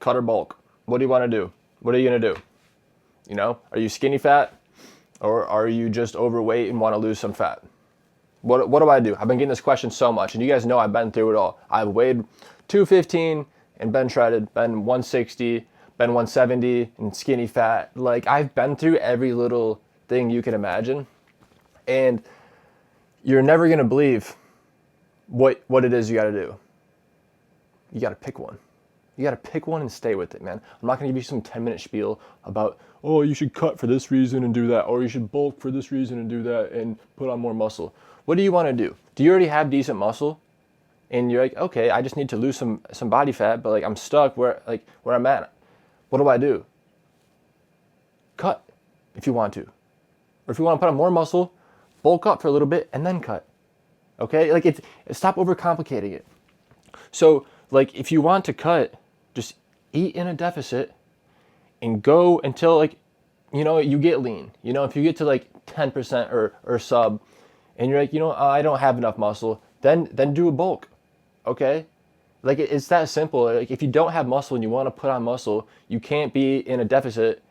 cut or bulk? What do you want to do? What are you going to do? You know, are you skinny fat, or are you just overweight and want to lose some fat? What do I do? I've been getting this question so much, and you guys know I've been through it all. I've weighed 215 and been shredded, been 160, been 170 and skinny fat. Like, I've been through every little thing you can imagine, and you're never going to believe what it is you got to do. You got to pick one. You got to pick one and stay with it, man. I'm not going to give you some 10-minute spiel about, oh, you should cut for this reason and do that, or you should bulk for this reason and do that and put on more muscle. What do you want to do? Do you already have decent muscle? And you're like, okay, I just need to lose some body fat, but like I'm stuck where I'm at. What do I do? Cut if you want to. Or if you want to put on more muscle, bulk up for a little bit and then cut. Okay? Like, stop overcomplicating it. So, like, if you want to cut, just eat in a deficit and go until, like, you know, you get lean. You know, if you get to like 10% or sub, and you're like, you know, I don't have enough muscle, then do a bulk. Okay? Like, it's that simple. Like, if you don't have muscle and you want to put on muscle, you can't be in a deficit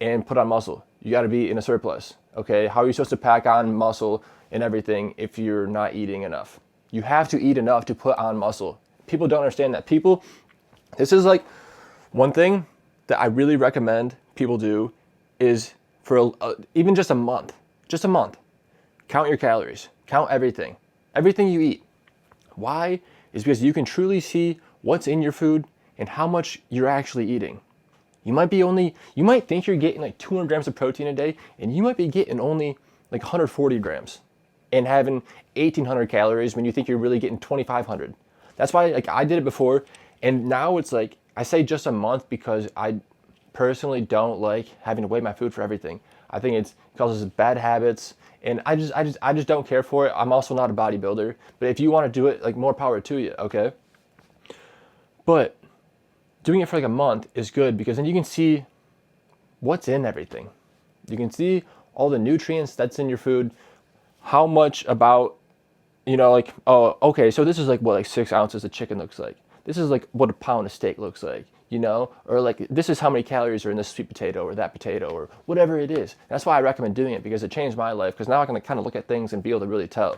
and put on muscle. You got to be in a surplus. Okay? How are you supposed to pack on muscle and everything if you're not eating enough? You have to eat enough to put on muscle. People don't understand that. This is like one thing that I really recommend people do is for even just a month, count your calories, count everything you eat. Why? Is because you can truly see what's in your food and how much you're actually eating. You might think you're getting like 200 grams of protein a day, and you might be getting only like 140 grams and having 1,800 calories when you think you're really getting 2,500. That's why, like, I did it before, and now it's like, I say just a month because I personally don't like having to weigh my food for everything. I think it causes bad habits, and I just don't care for it. I'm also not a bodybuilder, but if you want to do it, like, more power to you, okay? But doing it for like a month is good because then you can see what's in everything. You can see all the nutrients that's in your food, how much about, you know, like, oh, okay, so this is like what, like 6 ounces of chicken looks like. This is like what a pound of steak looks like, you know? Or like, this is how many calories are in this sweet potato or that potato or whatever it is. That's why I recommend doing it, because it changed my life, because now I can kind of look at things and be able to really tell.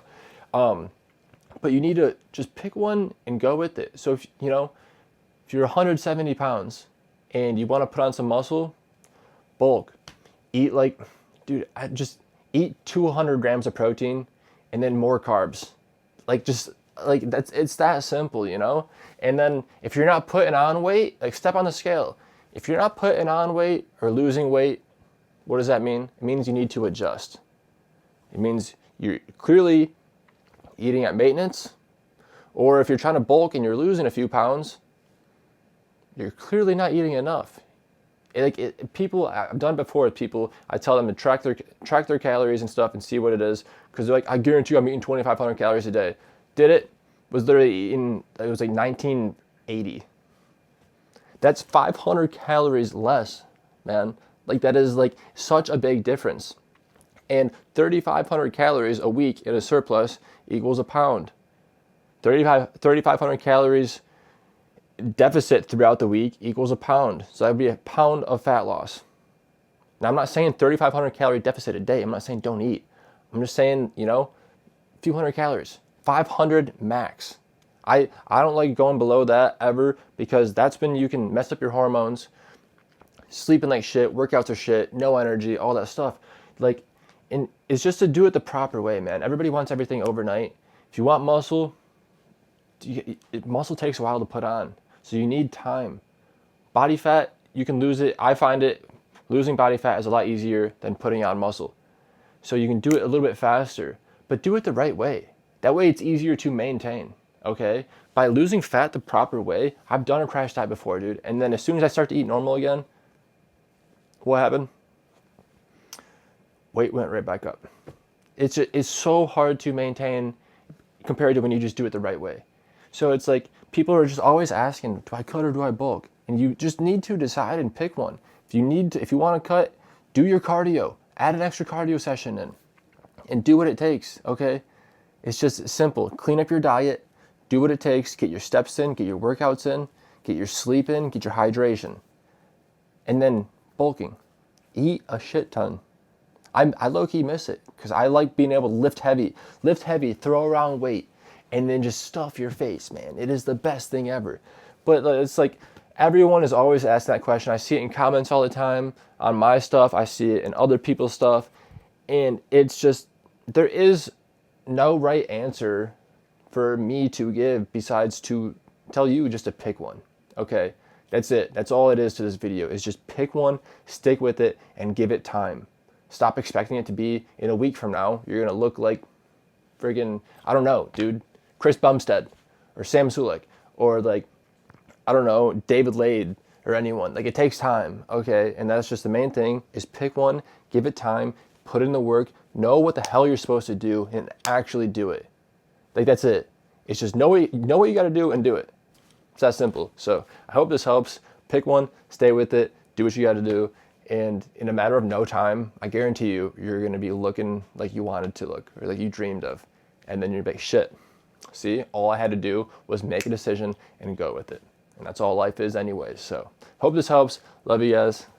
But you need to just pick one and go with it. So if you're 170 pounds and you want to put on some muscle, bulk. Eat like, dude, just eat 200 grams of protein and then more carbs. Like, just like it's that simple, you know? And then if you're not putting on weight, like, step on the scale. If you're not putting on weight or losing weight, what does that mean? It means you need to adjust. It means you're clearly eating at maintenance, or if you're trying to bulk and you're losing a few pounds, you're clearly not eating enough. People, I've done before with people, I tell them to track their calories and stuff and see what it is, because they're like, I guarantee you I'm eating 2,500 calories a day. Did it? Was literally it was like 1980. That's 500 calories less, man. Like, that is like such a big difference. And 3,500 calories a week in a surplus equals a pound. 3,500 calories deficit throughout the week equals a pound. So that would be a pound of fat loss. Now, I'm not saying 3,500 calorie deficit a day. I'm not saying don't eat. I'm just saying, a few hundred calories. 500 max. I don't like going below that ever, because that's when you can mess up your hormones, sleeping like shit, workouts are shit, no energy, all that stuff. Like, and it's just to do it the proper way, man. Everybody wants everything overnight. If you want muscle, muscle takes a while to put on. So you need time. Body fat, you can lose it. I find losing body fat is a lot easier than putting on muscle. So you can do it a little bit faster, but do it the right way. That way it's easier to maintain, okay? By losing fat the proper way, I've done a crash diet before, dude. And then as soon as I start to eat normal again, what happened? Weight went right back up. It's so hard to maintain compared to when you just do it the right way. So it's like, people are just always asking, do I cut or do I bulk? And you just need to decide and pick one. If you want to cut, do your cardio. Add an extra cardio session in and do what it takes, okay? It's just simple. Clean up your diet, do what it takes, get your steps in, get your workouts in, get your sleep in, get your hydration. And then bulking. Eat a shit ton. I low-key miss it because I like being able to lift heavy, throw around weight, and then just stuff your face, man. It is the best thing ever. But it's like everyone is always asking that question. I see it in comments all the time on my stuff. I see it in other people's stuff. And it's just, there is no right answer for me to give besides to tell you just to pick one. Okay, that's it. That's all it is to this video, is just pick one, stick with it, and give it time. Stop expecting it to be in a week from now. You're going to look like friggin', I don't know, dude, Chris Bumstead or Sam Sulek or like, I don't know, David Lade or anyone. Like, it takes time, okay? And that's just the main thing, is pick one, give it time, put in the work, know what the hell you're supposed to do, and actually do it. Like, that's it. It's just know what you got to do and do it. It's that simple. So I hope this helps. Pick one, stay with it, do what you got to do. And in a matter of no time, I guarantee you, you're going to be looking like you wanted to look, or like you dreamed of. And then you're like, shit, see, all I had to do was make a decision and go with it. And that's all life is anyways. So hope this helps. Love you guys.